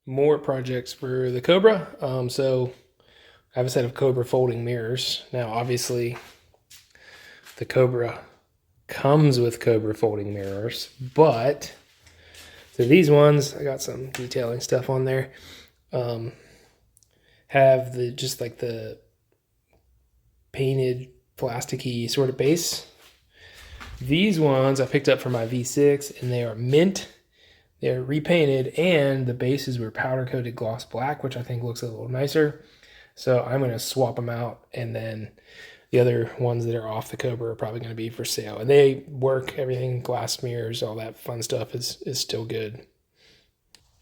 more projects for the Cobra. So I have a set of Cobra folding mirrors. Now, obviously, the Cobra comes with Cobra folding mirrors, but so these ones, I got some detailing stuff on there, have the just like the painted plasticky sort of base. These ones I picked up for my V6, and they are mint. They're repainted, and the bases were powder coated gloss black, which I think looks a little nicer. So I'm going to swap them out, and then the other ones that are off the Cobra are probably going to be for sale. And they work, everything, glass mirrors, all that fun stuff is still good.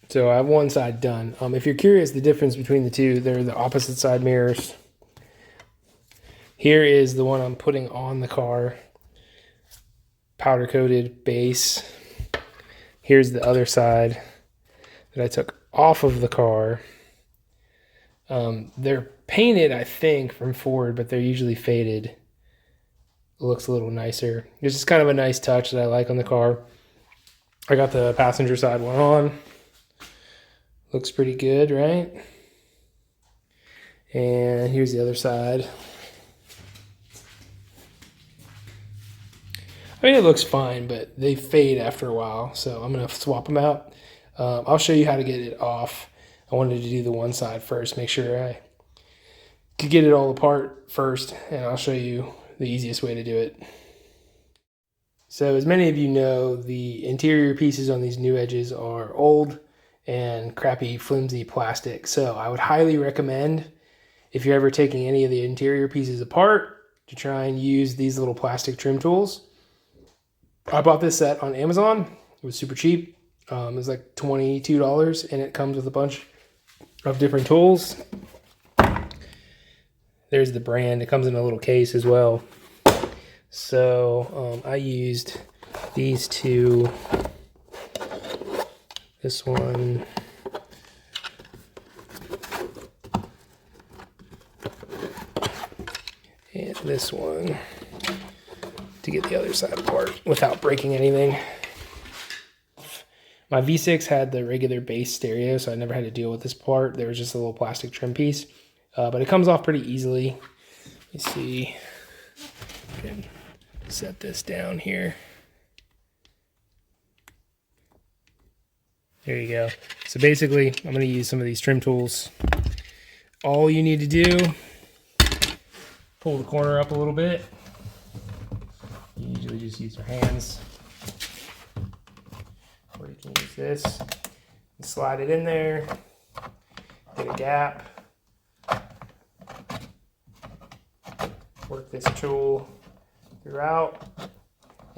So I have one side done. If you're curious the difference between the two, they're the opposite side mirrors. Here is the one I'm putting on the car, powder coated base. Here's the other side that I took off of the car. They're painted, I think, from Ford, but they're usually faded. It looks a little nicer. It's just kind of a nice touch that I like on the car. I got the passenger side one on. Looks pretty good, right? And here's the other side. I mean, it looks fine, but they fade after a while, so I'm going to swap them out. I'll show you how to get it off. I wanted to do the one side first, make sure I could get it all apart first, and I'll show you the easiest way to do it. So as many of you know, the interior pieces on these new edges are old and crappy, flimsy plastic. So I would highly recommend, if you're ever taking any of the interior pieces apart, to try and use these little plastic trim tools. I bought this set on Amazon. It was super cheap. It was like $22, and it comes with a bunch of different tools. There's the brand. It comes in a little case as well. So I used these two. This one. And this one to get the other side apart without breaking anything. My V6 had the regular bass stereo, so I never had to deal with this part. There was just a little plastic trim piece, but it comes off pretty easily. Let me see. I can set this down here. There you go. So basically, I'm going to use some of these trim tools. All you need to do, pull the corner up a little bit. You usually just use your hands. Or you can use this and slide it in there. Get a gap. Work this tool throughout.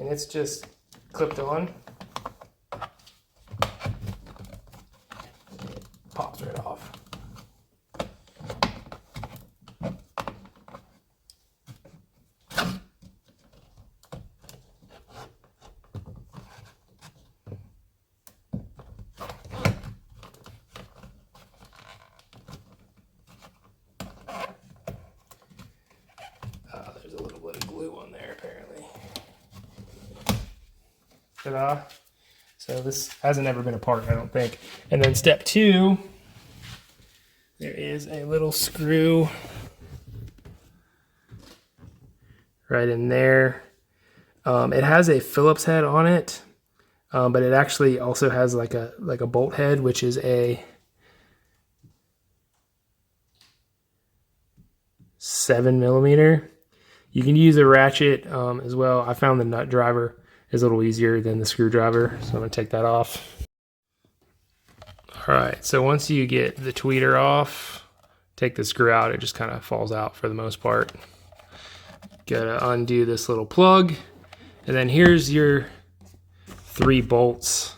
And it's just clipped on. Pops right off. There's a little bit of glue on there apparently. Ta-da. So this hasn't ever been apart, I don't think. And then step 2, there is a little screw right in there. It has a Phillips head on it, but it actually also has like a bolt head, which is a 7mm. You can use a ratchet as well. I found the nut driver is a little easier than the screwdriver, so I'm going to take that off. All right, so once you get the tweeter off, take the screw out, it just kind of falls out for the most part. Gotta undo this little plug, and then here's your 3 bolts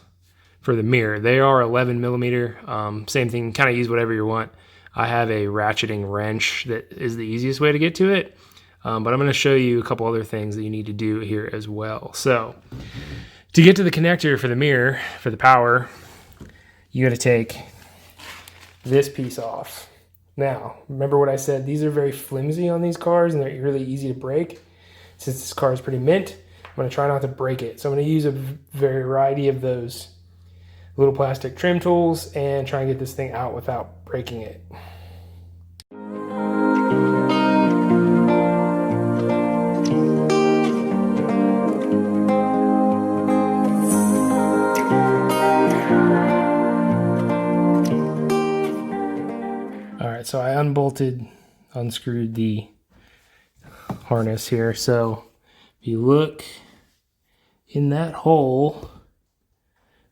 for the mirror. They are 11mm. Same thing, kind of use whatever you want. I have a ratcheting wrench that is the easiest way to get to it. But I'm going to show you a couple other things that you need to do here as well. So to get to the connector for the mirror, for the power, you got to take this piece off. Now, remember what I said, these are very flimsy on these cars and they're really easy to break. Since this car is pretty mint, I'm going to try not to break it. So I'm going to use a variety of those little plastic trim tools and try and get this thing out without breaking it. All right, so I unscrewed the harness here. So if you look in that hole,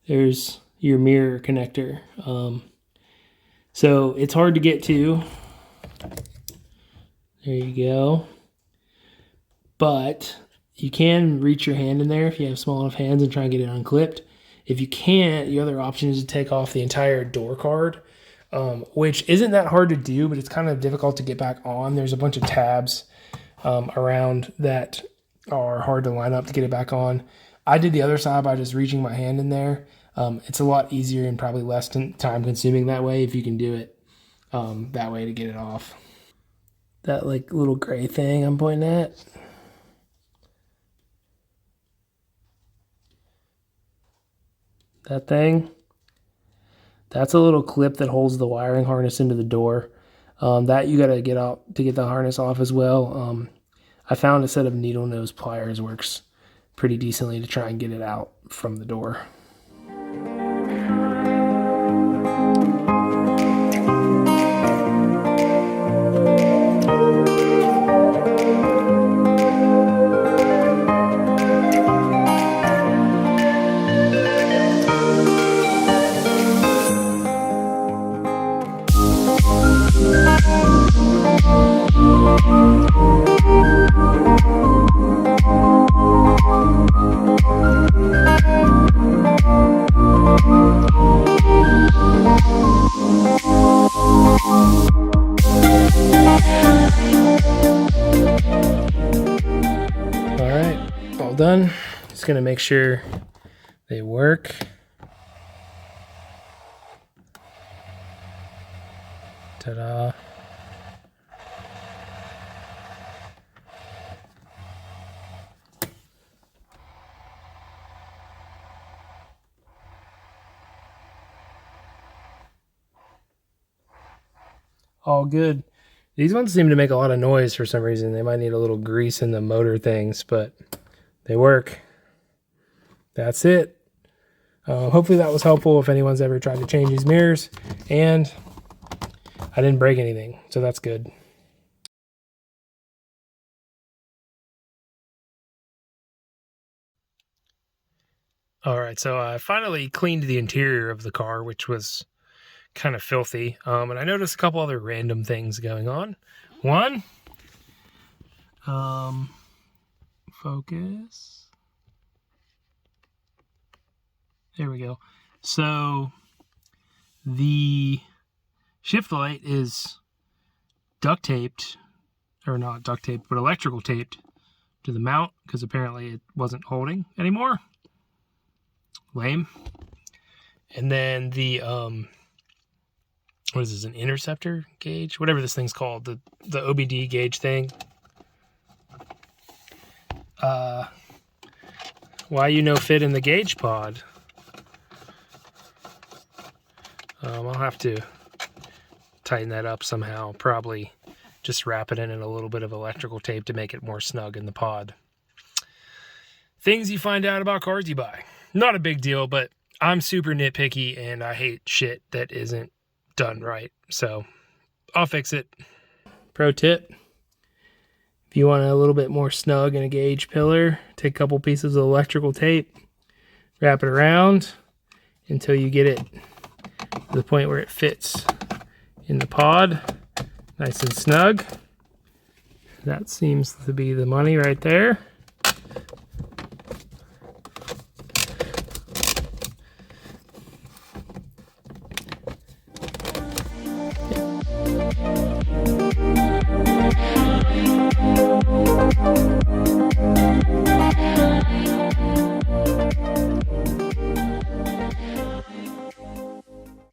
there's your mirror connector. So it's hard to get to. There you go. But you can reach your hand in there if you have small enough hands and try and get it unclipped. If you can't, the other option is to take off the entire door card, which isn't that hard to do, but it's kind of difficult to get back on. There's a bunch of tabs around that are hard to line up to get it back on. I did the other side by just reaching my hand in there. It's a lot easier and probably less time consuming that way if you can do it that way to get it off. That like little gray thing I'm pointing at. That thing. That's a little clip that holds the wiring harness into the door. That you got to get out to get the harness off as well. I found a set of needle nose pliers works pretty decently to try and get it out from the door. All done. Just gonna make sure they work. Ta-da. All good. These ones seem to make a lot of noise for some reason. They might need a little grease in the motor things, but they work. That's it. Hopefully that was helpful if anyone's ever tried to change these mirrors. And I didn't break anything, so that's good. All right, so I finally cleaned the interior of the car, which was kind of filthy. And I noticed a couple other random things going on. One, focus. There we go. So the shift light is duct taped, or not duct taped, but electrical taped to the mount because apparently it wasn't holding anymore. Lame. And then the what is this, an interceptor gauge? Whatever this thing's called, the OBD gauge thing. Why you no fit in the gauge pod? I'll have to tighten that up somehow. Probably just wrap it in a little bit of electrical tape to make it more snug in the pod. Things you find out about cars you buy. Not a big deal, but I'm super nitpicky and I hate shit that isn't done right. So I'll fix it. Pro tip. If you want a little bit more snug in a gauge pillar, take a couple pieces of electrical tape, wrap it around until you get it to the point where it fits in the pod, nice and snug. That seems to be the money right there.